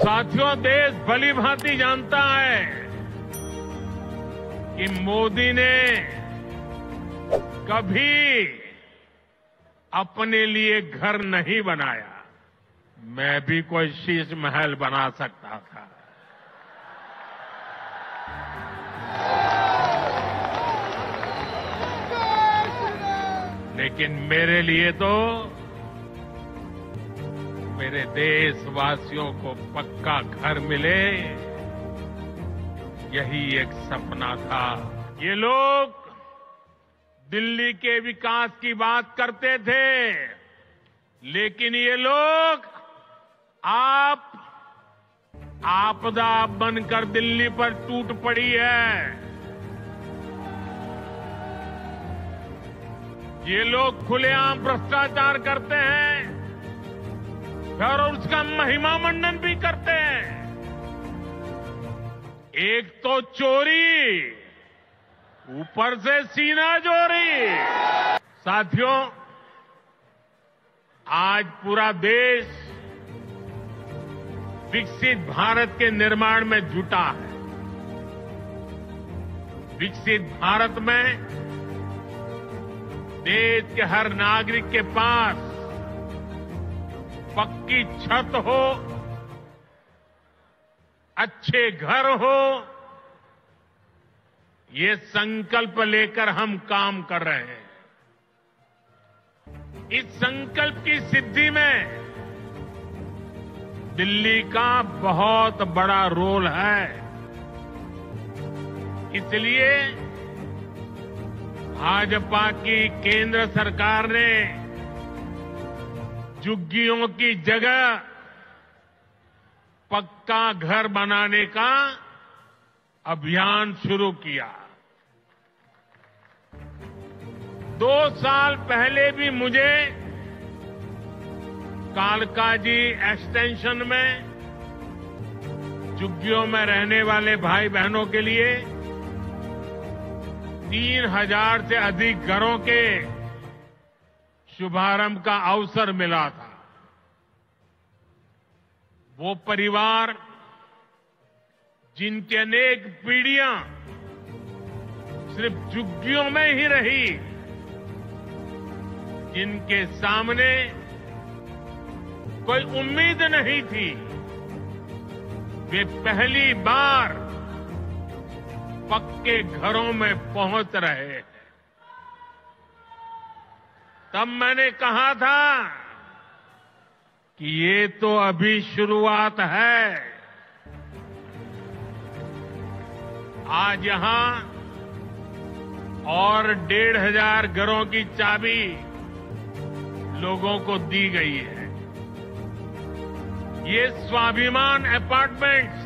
साथियों, देश भली भांति जानता है कि मोदी ने कभी अपने लिए घर नहीं बनाया। मैं भी कोई शीश महल बना सकता था, लेकिन मेरे लिए तो मेरे देशवासियों को पक्का घर मिले, यही एक सपना था। ये लोग दिल्ली के विकास की बात करते थे, लेकिन ये लोग आपदा बनकर दिल्ली पर टूट पड़ी है। ये लोग खुलेआम भ्रष्टाचार करते हैं और उसका महिमा मंडन भी करते हैं। एक तो चोरी, ऊपर से सीना चोरी। साथियों, आज पूरा देश विकसित भारत के निर्माण में जुटा है। विकसित भारत में देश के हर नागरिक के पास पक्की छत हो, अच्छे घर हो, ये संकल्प लेकर हम काम कर रहे हैं। इस संकल्प की सिद्धि में दिल्ली का बहुत बड़ा रोल है। इसलिए भाजपा की केंद्र सरकार ने झुग्गियों की जगह पक्का घर बनाने का अभियान शुरू किया। 2 साल पहले भी मुझे कालकाजी एक्सटेंशन में झुग्गियों में रहने वाले भाई बहनों के लिए 3000 से अधिक घरों के शुभारंभ का अवसर मिला था। वो परिवार जिनकी अनेक पीढ़ियां सिर्फ झुग्गियों में ही रही, जिनके सामने कोई उम्मीद नहीं थी, वे पहली बार पक्के घरों में पहुंच रहे हैं। तब मैंने कहा था कि ये तो अभी शुरुआत है। आज यहां और 1500 घरों की चाबी लोगों को दी गई है। ये स्वाभिमान अपार्टमेंट्स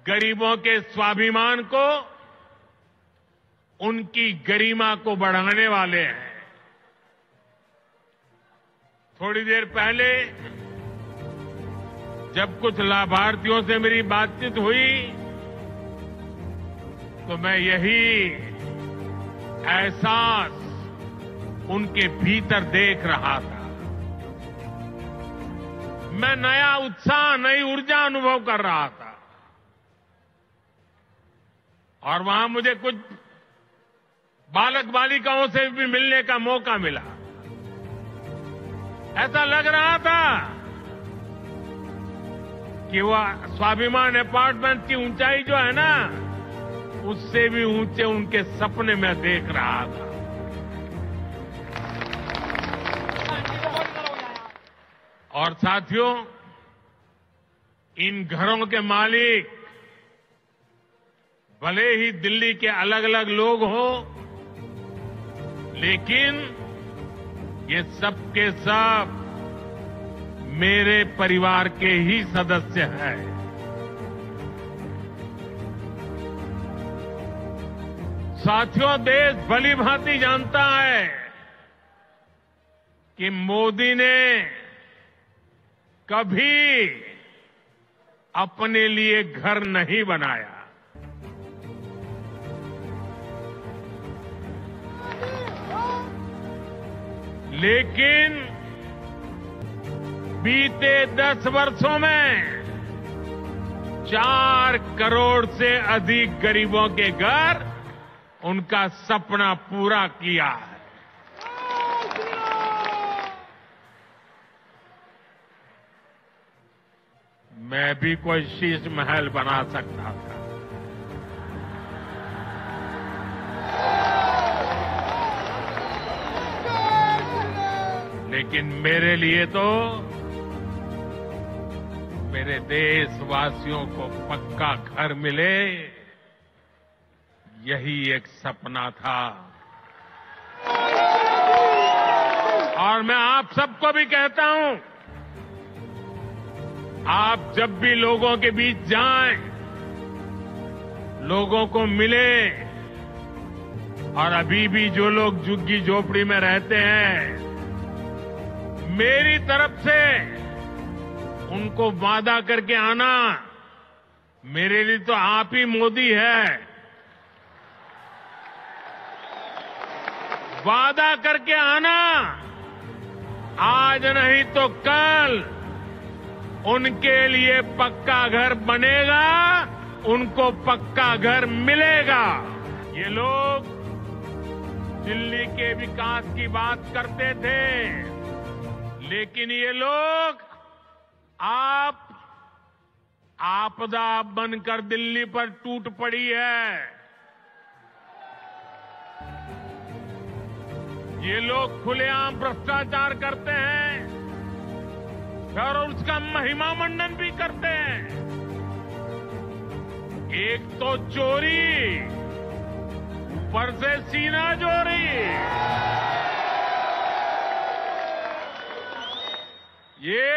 गरीबों के स्वाभिमान को, उनकी गरिमा को बढ़ाने वाले हैं। थोड़ी देर पहले जब कुछ लाभार्थियों से मेरी बातचीत हुई तो मैं यही एहसास उनके भीतर देख रहा था। मैं नया उत्साह, नई ऊर्जा अनुभव कर रहा था। और वहां मुझे कुछ बालक बालिकाओं से भी मिलने का मौका मिला। ऐसा लग रहा था कि वह स्वाभिमान अपार्टमेंट की ऊंचाई जो है ना, उससे भी ऊंचे उनके सपने में देख रहा था। और साथियों, इन घरों के मालिक भले ही दिल्ली के अलग अलग लोग हों, लेकिन ये सब के सब मेरे परिवार के ही सदस्य हैं। साथियों, देश भली भांति जानता है कि मोदी ने कभी अपने लिए घर नहीं बनाया। लेकिन बीते 10 वर्षों में 4 करोड़ से अधिक गरीबों के घर उनका सपना पूरा किया है। मैं भी कोई शीश महल बना सकता था, लेकिन मेरे लिए तो मेरे देशवासियों को पक्का घर मिले, यही एक सपना था। और मैं आप सबको भी कहता हूं, आप जब भी लोगों के बीच जाएं, लोगों को मिले, और अभी भी जो लोग झुग्गी झोपड़ी में रहते हैं, मेरी तरफ से उनको वादा करके आना, मेरे लिए तो आप ही मोदी है। वादा करके आना, आज नहीं तो कल उनके लिए पक्का घर बनेगा, उनको पक्का घर मिलेगा। ये लोग दिल्ली के विकास की बात करते थे, लेकिन ये लोग आपदा बनकर दिल्ली पर टूट पड़ी है। ये लोग खुलेआम भ्रष्टाचार करते हैं और उसका महिमा मंडन भी करते हैं। एक तो चोरी, ऊपर से सीना चोरी। ये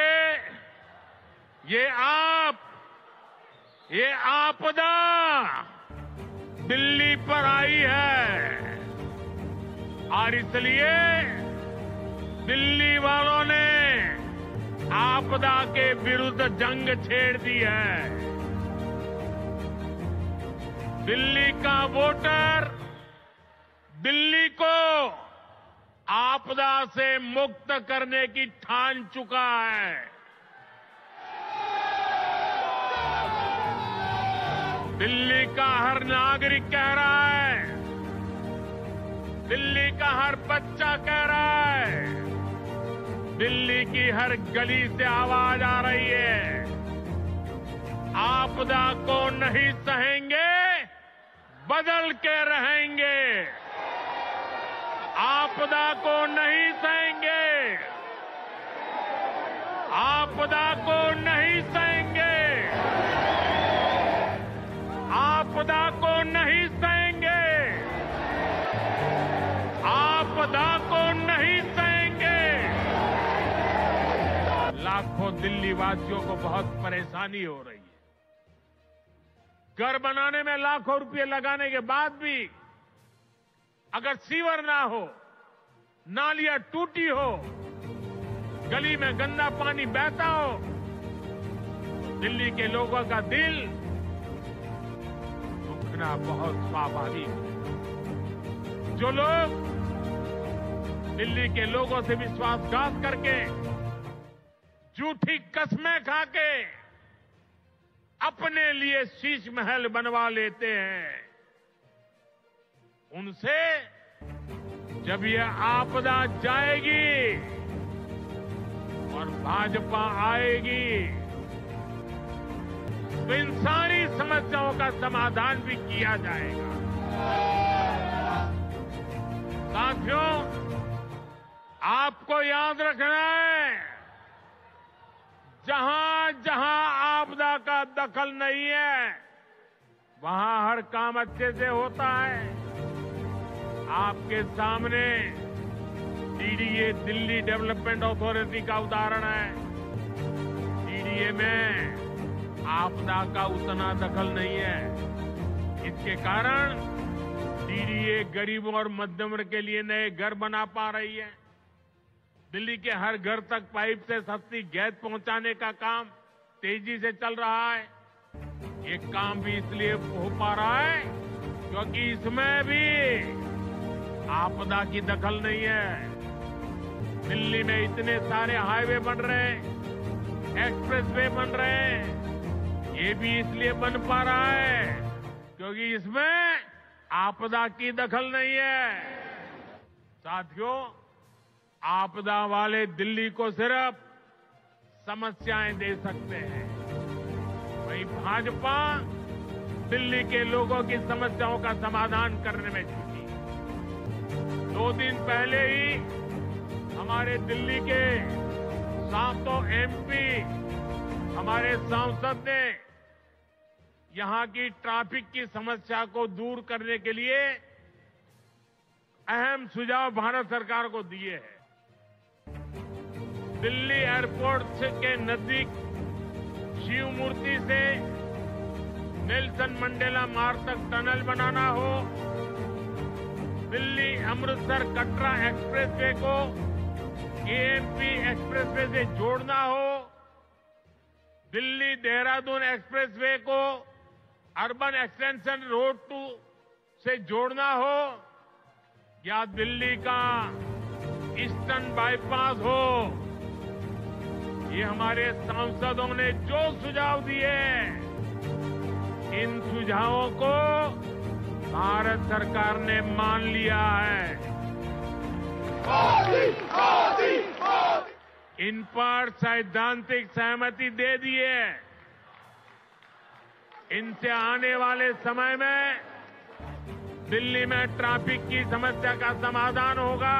आपदा दिल्ली पर आई है, और इसलिए दिल्ली वालों ने आपदा के विरुद्ध जंग छेड़ दी है। दिल्ली का वोटर दिल्ली को आपदा से मुक्त करने की ठान चुका है। दिल्ली का हर नागरिक कह रहा है, दिल्ली का हर बच्चा कह रहा है, दिल्ली की हर गली से आवाज आ रही है, आपदा को नहीं सहेंगे, बदल के रहेंगे। आपदा को नहीं सहेंगे, आपदा को नहीं सहेंगे, आपदा को नहीं सहेंगे, आपदा को नहीं सहेंगे। लाखों दिल्ली वासियों को बहुत परेशानी हो रही है। घर बनाने में लाखों रुपए लगाने के बाद भी अगर सीवर ना हो, नालियां टूटी हो, गली में गंदा पानी बहता हो, तो दिल्ली के लोगों का दिल दुखना बहुत स्वाभाविक है। जो लोग दिल्ली के लोगों से विश्वासघात करके, झूठी कस्में खाके अपने लिए शीश महल बनवा लेते हैं, उनसे जब यह आपदा जाएगी और भाजपा आएगी, तो इन सारी समस्याओं का समाधान भी किया जाएगा। साथियों, आपको याद रखना है, जहां जहां आपदा का दखल नहीं है, वहां हर काम अच्छे से होता है। आपके सामने डीडीए दिल्ली डेवलपमेंट अथॉरिटी का उदाहरण है। डीडीए में आपदा का उतना दखल नहीं है। इसके कारण डीडीए गरीबों और मध्यम वर्ग के लिए नए घर बना पा रही है। दिल्ली के हर घर तक पाइप से सस्ती गैस पहुंचाने का काम तेजी से चल रहा है। ये काम भी इसलिए हो पा रहा है क्योंकि इसमें भी आपदा की दखल नहीं है। दिल्ली में इतने सारे हाईवे बन रहे हैं, एक्सप्रेसवे बन रहे हैं, ये भी इसलिए बन पा रहा है क्योंकि इसमें आपदा की दखल नहीं है। साथियों, आपदा वाले दिल्ली को सिर्फ समस्याएं दे सकते हैं, वहीं भाजपा दिल्ली के लोगों की समस्याओं का समाधान करने में जुटी। 2 दिन पहले ही हमारे दिल्ली के 7 एमपी हमारे सांसद ने यहां की ट्रैफिक की समस्या को दूर करने के लिए अहम सुझाव भारत सरकार को दिए हैं। दिल्ली एयरपोर्ट के नजदीक शिव मूर्ति से नेल्सन मंडेला मार्ग तक टनल बनाना हो, दिल्ली अमृतसर कटरा एक्सप्रेसवे को एएमपी एक्सप्रेसवे से जोड़ना हो, दिल्ली देहरादून एक्सप्रेसवे को अर्बन एक्सटेंशन रोड 2 से जोड़ना हो, या दिल्ली का ईस्टर्न बाईपास हो, ये हमारे सांसदों ने जो सुझाव दिए, इन सुझावों को भारत सरकार ने मान लिया है। इन पर सैद्धांतिक सहमति दे दी है। इनसे आने वाले समय में दिल्ली में ट्रैफिक की समस्या का समाधान होगा।